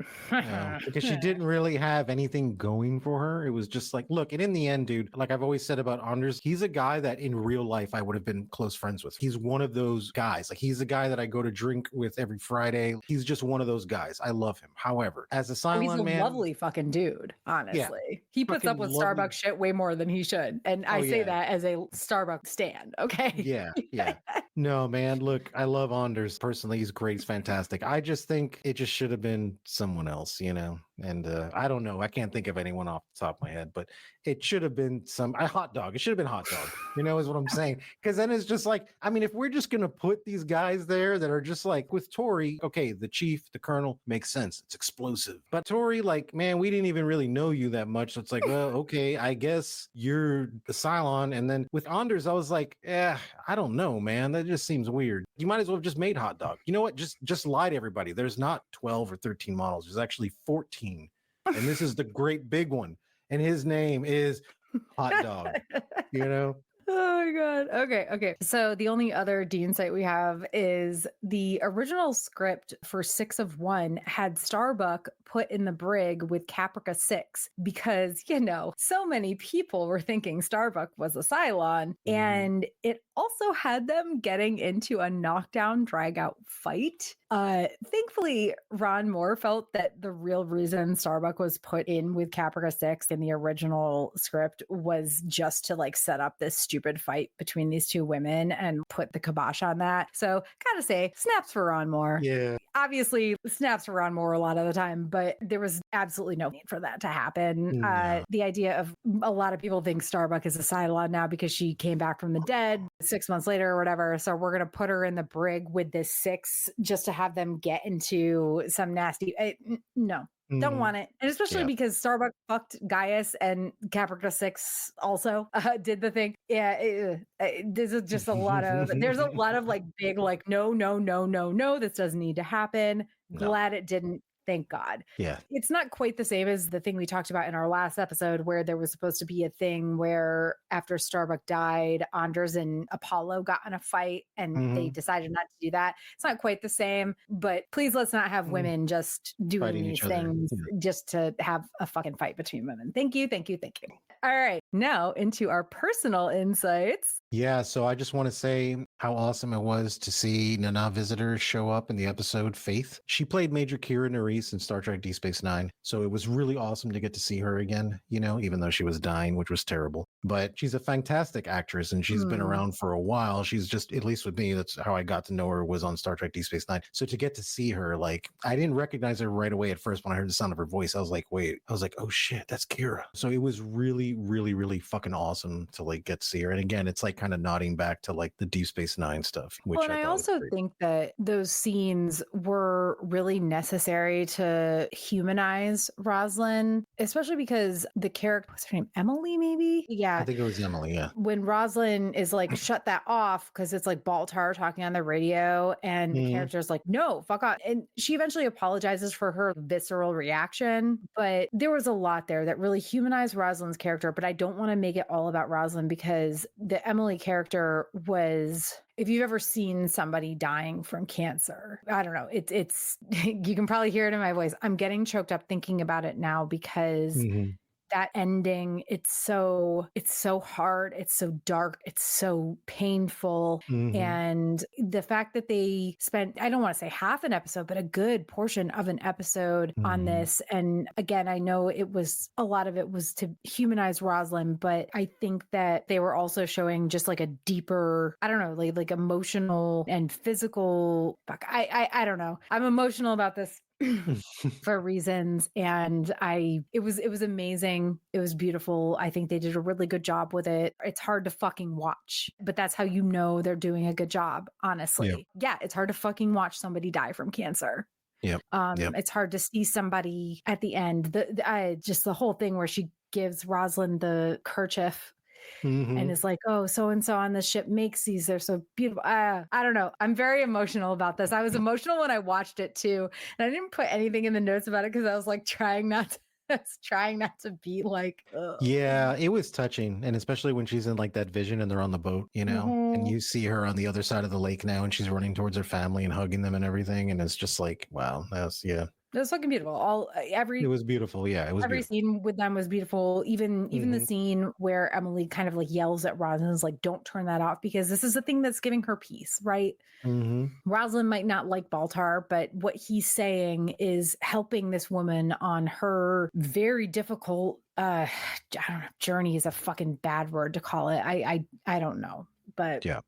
because she didn't really have anything going for her. It was just like, look, and in the end, dude, like I've always said about Anders, he's a guy that in real life I would have been close friends with. He's one of those guys. Like he's the guy that I go to drink with every Friday. He's just one of those guys. I love him. However, as a Oh, he's a Cylon man, lovely fucking dude, yeah, honestly. He puts fucking up with lovely. Starbucks shit way more than he should. And Oh I say yeah. that as a Starbucks stan, okay? Yeah, yeah. No, man, look, I love Anders personally. He's great. He's fantastic. I just think it just should have been someone else, you know? And I don't know. I can't think of anyone off the top of my head, but it should have been a hot dog. It should have been hot dog, is what I'm saying. Because then it's just like, I mean, if we're just going to put these guys there that are just like with Tori, okay, the chief, the colonel makes sense. It's explosive. But Tori, like, man, we didn't even really know you that much. So it's like, well, okay, I guess you're the Cylon. And then with Anders, I was like, I don't know, man. That just seems weird. You might as well have just made hot dog. You know what? Just lie to everybody. There's not 12 or 13 models. There's actually 14. And this is the great big one. And his name is Hot Dog. Oh my God. Okay. So the only other D insight we have is the original script for 6 of 1 had Starbuck put in the brig with Caprica 6 because, so many people were thinking Starbuck was a Cylon. And it also had them getting into a knockdown, drag out fight. Thankfully, Ron Moore felt that the real reason Starbuck was put in with Caprica 6 in the original script was just to like set up this stupid fight between these two women and put the kibosh on that. So gotta say, snaps for Ron Moore. Yeah. Obviously, snaps for Ron Moore a lot of the time, but there was absolutely no need for that to happen. Yeah. The idea of a lot of people think Starbuck is a Cylon now because she came back from the dead 6 months later or whatever. So we're going to put her in the brig with this 6 just to have them get into some nasty... No. Don't want it. And especially because Starbuck fucked Gaius and Caprica 6 also did the thing. Yeah, this is just there's a lot of like big, like, no, this doesn't need to happen. No. Glad it didn't. Thank God. Yeah. It's not quite the same as the thing we talked about in our last episode where there was supposed to be a thing where after Starbuck died, Anders and Apollo got in a fight and they decided not to do that. It's not quite the same, but please let's not have women just doing Fighting these each other. things just to have a fucking fight between women. Thank you. All right. Now into our personal insights. Yeah, so I just want to say how awesome it was to see Nana Visitor show up in the episode Faith. She played Major Kira Nerys in Star Trek Deep Space Nine, so it was really awesome to get to see her again, even though she was dying, which was terrible. But she's a fantastic actress, and she's been around for a while. She's just, at least with me, that's how I got to know her, was on Star Trek Deep Space Nine. So to get to see her, like, I didn't recognize her right away at first when I heard the sound of her voice. I was like, oh shit, that's Kira. So it was really, really, really fucking awesome to like get to see her. And again, it's like kind of nodding back to like the Deep Space Nine stuff. Which I also think that those scenes were really necessary to humanize Roslin, especially because the character, what's her name? Emily, maybe? Yeah. I think it was Emily, yeah. When Roslin is like, shut that off, because it's like Baltar talking on the radio, and the character's like, no, fuck off. And she eventually apologizes for her visceral reaction, but there was a lot there that really humanized Roslin's character, but I don't want to make it all about Roslin because the Emily character was... If you've ever seen somebody dying from cancer, I don't know, it's you can probably hear it in my voice. I'm getting choked up thinking about it now because that ending, it's so hard, it's so dark, it's so painful. And the fact that they spent, I don't want to say half an episode, but a good portion of an episode on this. And again, I know a lot of it was to humanize Roslin, but I think that they were also showing just like a deeper, I don't know, like emotional and physical, I don't know. I'm emotional about this for reasons, and it was amazing. It was beautiful. I think they did a really good job with it. It's hard to fucking watch, but that's how you know they're doing a good job, honestly. Yeah, it's hard to fucking watch somebody die from cancer. It's hard to see somebody at the end, just the whole thing where she gives Roslin the kerchief and is like, oh, so-and-so on the ship makes these. They're so beautiful. I don't know. I'm very emotional about this. I was emotional when I watched it too. And I didn't put anything in the notes about it because I was like trying not to be like, ugh. Yeah, it was touching. And especially when she's in like that vision and they're on the boat, and you see her on the other side of the lake now and she's running towards her family and hugging them and everything. And it's just like, wow, it was fucking beautiful. It was beautiful. Yeah, it was. Every scene with them was beautiful. Even the scene where Emily kind of like yells at Roslin, is like, "Don't turn that off," because this is the thing that's giving her peace, right? Roslin might not like Baltar, but what he's saying is helping this woman on her very difficult. I don't know. Journey is a fucking bad word to call it. I don't know, but yeah.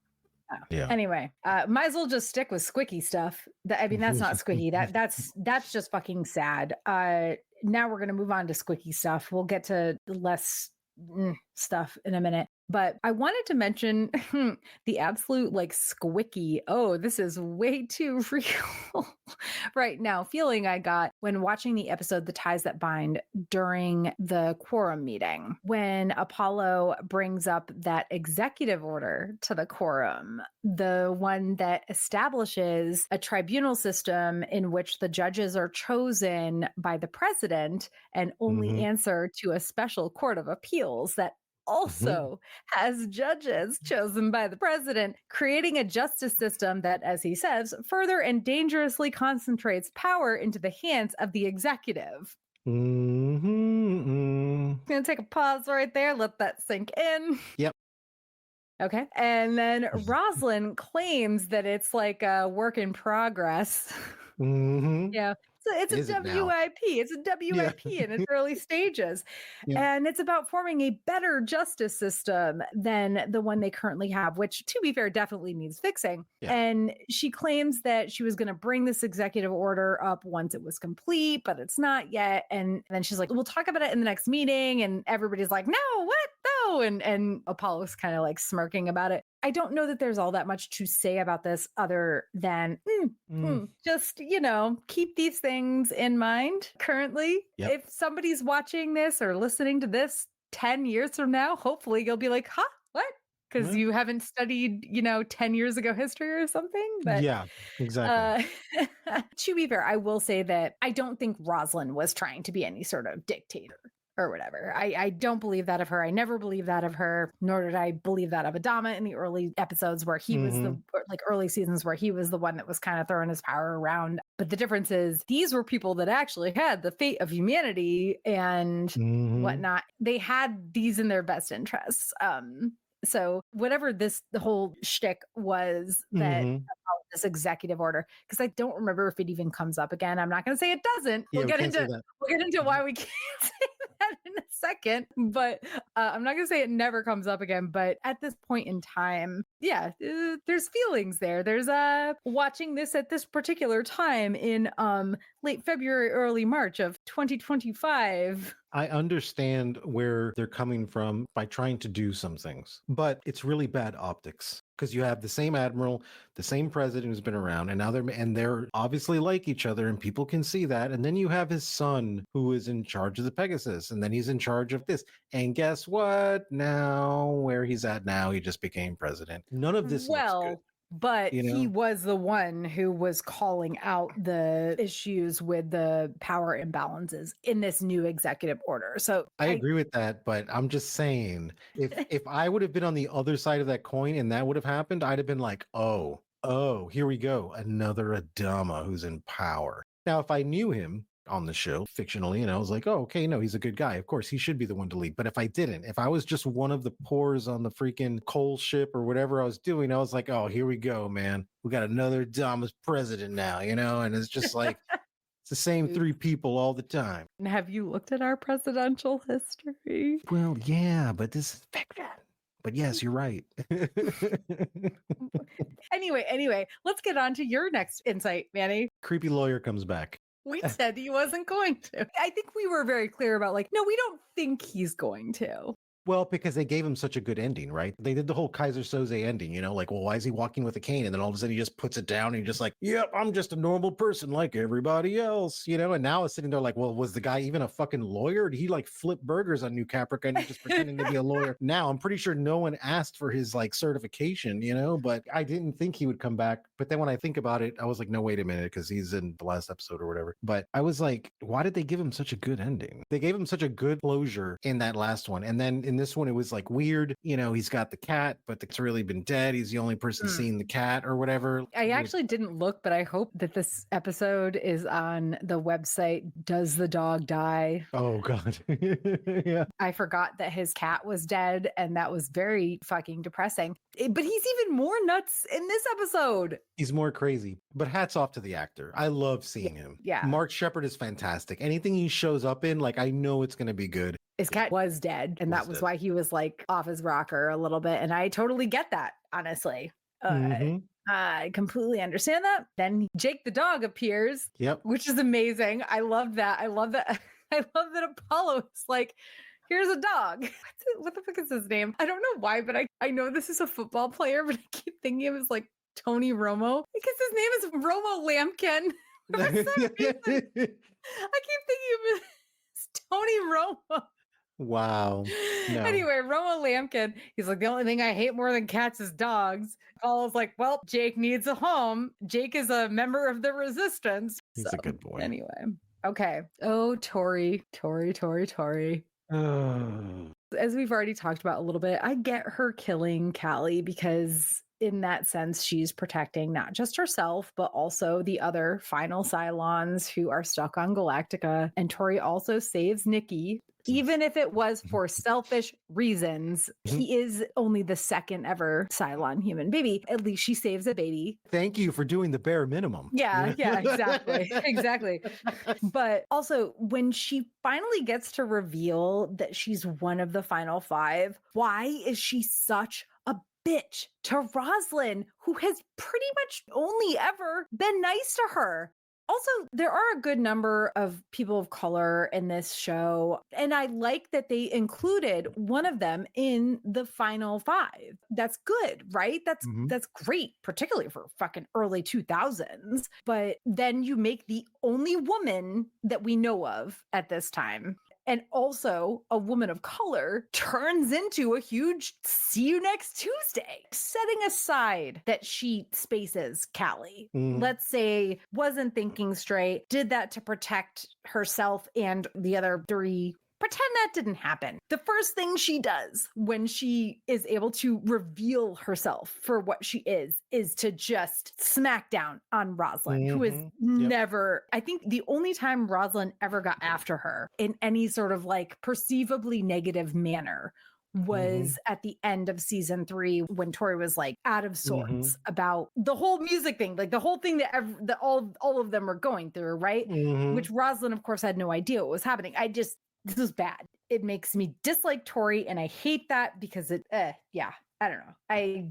Yeah. Anyway, might as well just stick with squicky stuff. I mean, that's not squicky. That's just fucking sad. Now we're gonna move on to squicky stuff. We'll get to less stuff in a minute. But I wanted to mention the absolute like squicky, oh, this is way too real right now feeling I got when watching the episode The Ties That Bind during the quorum meeting. When Apollo brings up that executive order to the quorum, the one that establishes a tribunal system in which the judges are chosen by the president and only answer to a special court of appeals that also has judges chosen by the president, creating a justice system that, as he says, further and dangerously concentrates power into the hands of the executive. I'm gonna take a pause right there, let that sink in. Yep. Okay. And then Rosalind claims that it's like a work in progress. Yeah. So it's a WIP. It's a WIP in its early stages. And it's about forming a better justice system than the one they currently have, which, to be fair, definitely needs fixing. And she claims that she was going to bring this executive order up once it was complete, but it's not yet. And then she's like, we'll talk about it in the next meeting. And everybody's like, no, what? No. And Apollo's kind of like smirking about it. I don't know that there's all that much to say about this other than just, keep these things in mind currently. If somebody's watching this or listening to this 10 years from now, hopefully you'll be like, huh, what? Because you haven't studied, 10 years ago history or something. But yeah, exactly. To be fair, I will say that I don't think Rosalind was trying to be any sort of dictator or whatever. I don't believe that of her. I never believed that of her, nor did I believe that of Adama in the early episodes where he was early seasons where he was the one that was kind of throwing his power around. But the difference is these were people that actually had the fate of humanity and whatnot. They had these in their best interests. So whatever the whole shtick was that about this executive order, because I don't remember if it even comes up again. I'm not going to say it doesn't. We'll get into why we can't say that in a second. But I'm not going to say it never comes up again. But at this point in time, there's feelings there. There's watching this at this particular time in late February, early March of 2025. I understand where they're coming from by trying to do some things, but it's really bad optics because you have the same admiral, the same president who's been around, and now they're obviously like each other, and people can see that. And then you have his son who is in charge of the Pegasus, and then he's in charge of this. And guess what? Now, where he's at now, he just became president. None of this looks good. But he was the one who was calling out the issues with the power imbalances in this new executive order. So I agree with that, but I'm just saying, if I would have been on the other side of that coin and that would have happened, I'd have been like, oh, here we go. Another Adama who's in power. Now, if I knew him on the show fictionally, and I was like, oh, okay, no, he's a good guy. Of course, he should be the one to lead. But if I didn't, if I was just one of the pores on the freaking coal ship or whatever I was doing, I was like, oh, here we go, man. We got another Adama's president now, and it's just like, it's the same three people all the time. And have you looked at our presidential history? Well, yeah, but this is fiction. But yes, you're right. Anyway, let's get on to your next insight, Manny. Creepy lawyer comes back. We said he wasn't going to. I think we were very clear about no, we don't think he's going to. Well, because they gave him such a good ending, right? They did the whole Kaiser Soze ending, well, why is he walking with a cane? And then all of a sudden he just puts it down and he's just like, yep, I'm just a normal person like everybody else, And now it's sitting there like, well, was the guy even a fucking lawyer? Did he flip burgers on New Caprica and he's just pretending to be a lawyer? Now, I'm pretty sure no one asked for his certification, but I didn't think he would come back. But then when I think about it, I was like, no, wait a minute, because he's in the last episode or whatever. But I was like, why did they give him such a good ending? They gave him such a good closure in that last one. And then in this one, it was weird. He's got the cat, but it's really been dead. He's the only person seeing the cat or whatever. I actually didn't look, but I hope that this episode is on the website. Does the dog die? Oh, God. Yeah. I forgot that his cat was dead, and that was very fucking depressing. But he's even more nuts in this episode. He's more crazy, but hats off to the actor. I love seeing him. Yeah. Mark Sheppard is fantastic. Anything he shows up in, I know it's going to be good. His cat was dead, and that was why he was off his rocker a little bit. And I totally get that, honestly. Mm-hmm. I completely understand that. Then Jake the dog appears, Yep. which is amazing. I love that. I love that. I love that Apollo is like, here's a dog. What the fuck is his name? I don't know why, but I know this is a football player, but I keep thinking of him as like Tony Romo because his name is Romo Lampkin. For some reason, I keep thinking of him as Tony Romo. Wow. No. Anyway, Romo Lampkin, he's like, the only thing I hate more than cats is dogs. Paul's like, well, Jake needs a home. Jake is a member of the resistance. He's a good boy. Anyway. Okay. Oh, Tori. As we've already talked about a little bit, I get her killing Callie because in that sense, she's protecting not just herself, but also the other final Cylons who are stuck on Galactica. And Tori also saves Nikki. Even if it was for selfish reasons, he is only the second ever Cylon human baby. At least she saves a baby. Thank you for doing the bare minimum. Yeah, exactly. But also, when she finally gets to reveal that she's one of the final five, why is she such a bitch to Roslyn, who has pretty much only ever been nice to her? Also, there are a good number of people of color in this show, and I like that they included one of them in the final five. That's good, right? That's great, particularly for fucking early 2000s. But then you make the only woman that we know of at this time, and also a woman of color, turns into a huge see you next Tuesday. Setting aside that she spaces Callie, let's say wasn't thinking straight, did that to protect herself and the other three. Pretend that didn't happen. The first thing she does when she is able to reveal herself for what she is to just smack down on Roslyn, who is never, I think the only time Roslyn ever got after her in any sort of like perceivably negative manner was at the end of season 3 when Tori was like out of sorts about the whole music thing, like the whole thing that all of them were going through, right? Which Roslyn, of course, had no idea what was happening. This is bad. It makes me dislike Tori, and I hate that because I don't know. I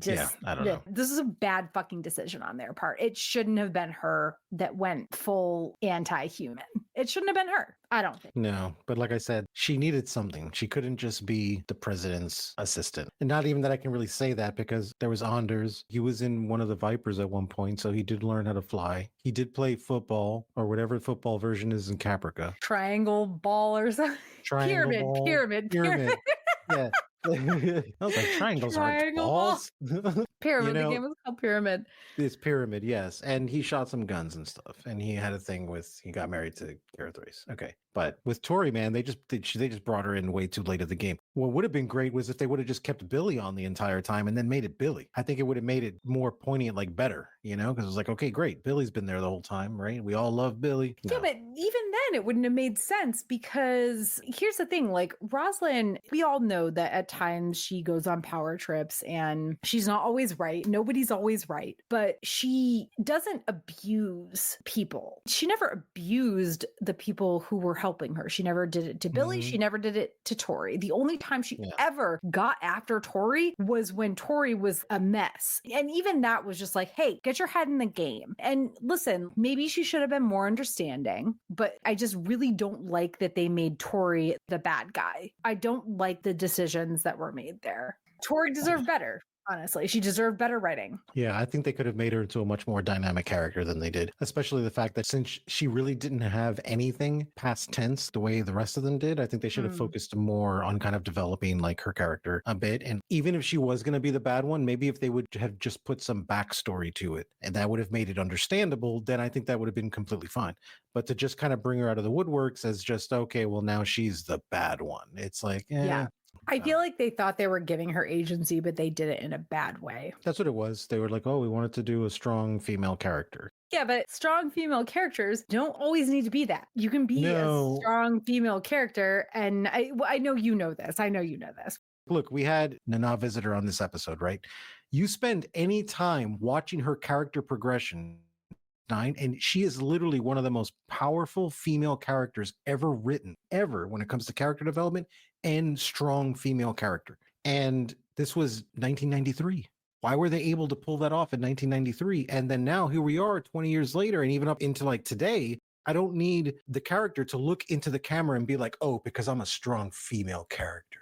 don't know. This is a bad fucking decision on their part. It shouldn't have been her that went full anti-human. It shouldn't have been her. I don't think. No, but like I said, she needed something. She couldn't just be the president's assistant. And not even that I can really say that because there was Anders. He was in one of the Vipers at one point, so he did learn how to fly. He did play football or whatever football version is in Caprica. Triangle ball or something. Pyramid. Yeah. I was like, triangles aren't balls. Pyramid. The game was called Pyramid. It's Pyramid, yes. And he shot some guns and stuff. And he had a thing he got married to Gareth Race. Okay. But with Tori, man, they just brought her in way too late of the game. What would have been great was if they would have just kept Billy on the entire time and then made it Billy. I think it would have made it more poignant, like better, because it was like, okay, great. Billy's been there the whole time, right? We all love Billy. No. Yeah, but even then it wouldn't have made sense because here's the thing, like Roslyn, we all know that at times she goes on power trips and she's not always right. Nobody's always right, but she doesn't abuse people. She never abused the people who were helping her. She never did it to Billy. She never did it to Tori. The only time she ever got after Tori was when Tori was a mess. And even that was just like, hey, get your head in the game. And listen, maybe she should have been more understanding, but I just really don't like that they made Tori the bad guy. I don't like the decisions that were made there. Tori deserved better. Honestly, she deserved better writing. Yeah, I think they could have made her into a much more dynamic character than they did, especially the fact that since she really didn't have anything past tense the way the rest of them did, I think they should have focused more on kind of developing like her character a bit. And even if she was going to be the bad one, maybe if they would have just put some backstory to it and that would have made it understandable, then I think that would have been completely fine. But to just kind of bring her out of the woodworks as just, okay, well, now she's the bad one. It's like, yeah. I feel like they thought they were giving her agency, but they did it in a bad way. That's what it was. They were like, oh, we wanted to do a strong female character. Yeah, but strong female characters don't always need to be that. You can be a strong female character. And I know you know this. I know you know this. Look, we had Nana Visitor on this episode, right? You spend any time watching her character progression, and she is literally one of the most powerful female characters ever written, ever, when it comes to character development and strong female character. And this was 1993. Why were they able to pull that off in 1993? And then now here we are 20 years later, and even up into like today, I don't need the character to look into the camera and be like, oh, because I'm a strong female character.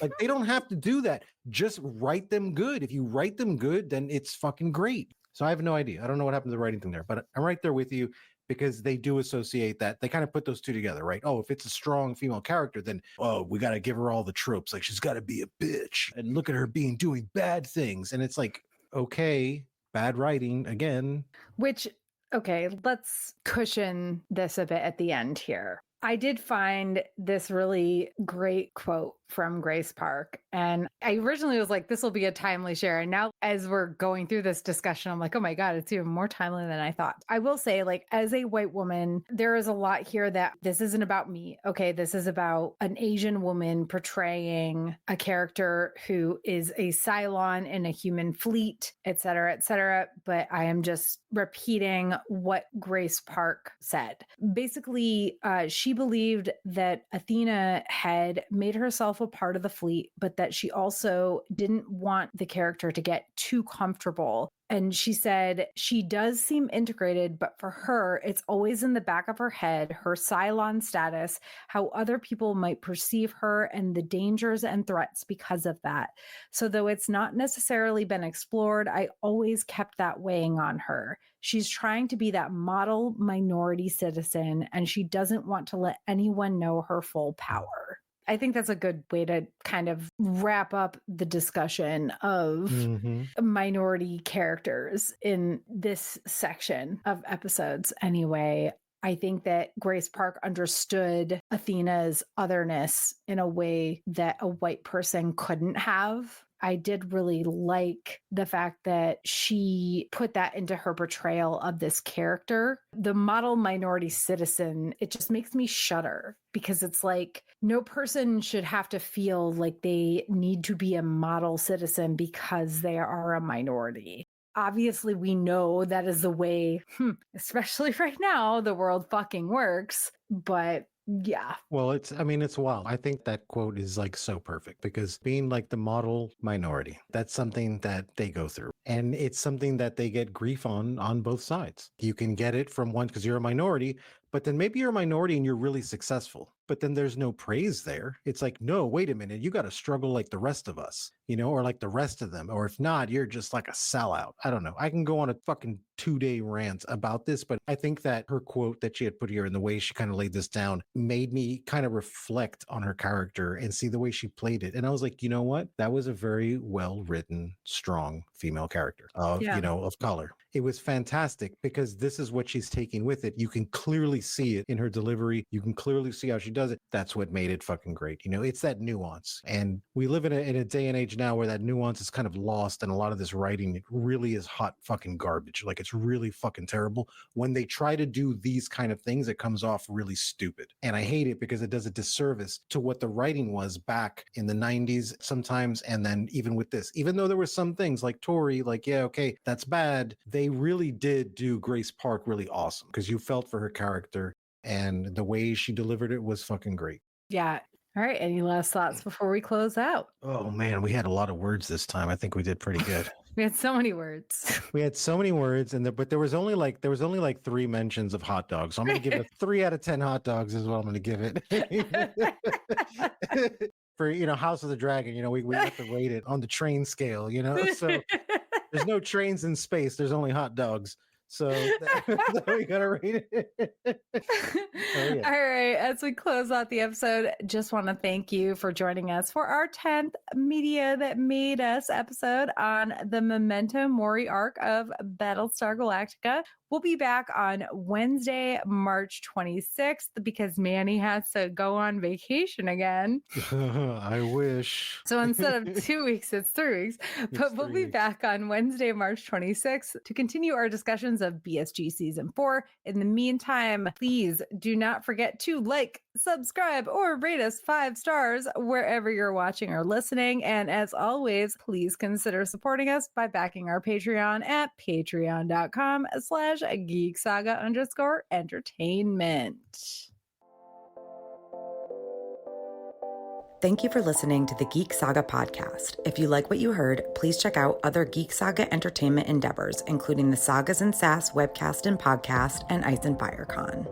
Like, they don't have to do that. Just write them good. If you write them good, then it's fucking great. So I have no idea. I don't know what happened to the writing thing there, but I'm right there with you, because they do associate that. They kind of put those two together, right? Oh, if it's a strong female character, then, oh, we got to give her all the tropes. Like, she's got to be a bitch, and look at her doing bad things. And it's like, okay, bad writing again. Which, okay, let's cushion this a bit at the end here. I did find this really great quote from Grace Park. And I originally was like, this will be a timely share. And now as we're going through this discussion, I'm like, oh my God, it's even more timely than I thought. I will say, like, as a white woman, there is a lot here that this isn't about me. Okay, this is about an Asian woman portraying a character who is a Cylon in a human fleet, et cetera, et cetera. But I am just repeating what Grace Park said. Basically, she believed that Athena had made herself a part of the fleet, but that she also didn't want the character to get too comfortable. And she said she does seem integrated, but for her, it's always in the back of her head, her Cylon status, how other people might perceive her, and the dangers and threats because of that. So though it's not necessarily been explored, I always kept that weighing on her. She's trying to be that model minority citizen, and she doesn't want to let anyone know her full power. I think that's a good way to kind of wrap up the discussion of minority characters in this section of episodes anyway. I think that Grace Park understood Athena's otherness in a way that a white person couldn't have. I did really like the fact that she put that into her portrayal of this character. The model minority citizen, it just makes me shudder, because it's like no person should have to feel like they need to be a model citizen because they are a minority. Obviously, we know that is the way, especially right now, the world fucking works. But yeah. Well, it's wild. I think that quote is like so perfect, because being like the model minority, that's something that they go through. And it's something that they get grief on both sides. You can get it from one because you're a minority, but then maybe you're a minority and you're really successful, but then there's no praise there. It's like, no, wait a minute, you got to struggle like the rest of us, or like the rest of them. Or if not, you're just like a sellout. I don't know. I can go on a fucking 2-day rant about this, but I think that her quote that she had put here and the way she kind of laid this down made me kind of reflect on her character and see the way she played it. And I was like, you know what? That was a very well written, strong female character of, of color. It was fantastic, because this is what she's taking with it. You can clearly see it in her delivery. You can clearly see how she does it. That's what made it fucking great. It's that nuance. And we live in a day and age now where that nuance is kind of lost. And a lot of this writing, it really is hot fucking garbage. Like, it's really fucking terrible. When they try to do these kind of things, it comes off really stupid. And I hate it, because it does a disservice to what the writing was back in the 90s sometimes. And then even with this, even though there were some things like Tori, like, yeah, okay, that's bad. They really did do Grace Park really awesome, because you felt for her character, and the way she delivered it was fucking great. Yeah. All right. Any last thoughts before we close out? Oh man, we had a lot of words this time. I think we did pretty good. We had so many words. We had so many words, but there was only like 3 mentions of hot dogs. So I'm going to give it 3 out of 10 hot dogs is what I'm going to give it. For House of the Dragon, we have to rate it on the train scale. So there's no trains in space. There's only hot dogs. So we gotta rate it. Yeah. All right. As we close out the episode, just want to thank you for joining us for our 10th Media That Made Us episode on the Memento Mori arc of Battlestar Galactica. We'll be back on Wednesday, March 26th, because Manny has to go on vacation again. I wish. So instead of 2 weeks, it's 3 weeks. But we'll be back on Wednesday, March 26th to continue our discussions of BSG Season 4. In the meantime, please do not forget to like, subscribe, or rate us 5 stars wherever you're watching or listening. And as always, please consider supporting us by backing our Patreon at patreon.com/Geek Saga_entertainment. Thank you for listening to the Geek Saga Podcast. If you like what you heard, please check out other Geek Saga entertainment endeavors, including the Sagas and Sass webcast and podcast and Ice and Fire Con.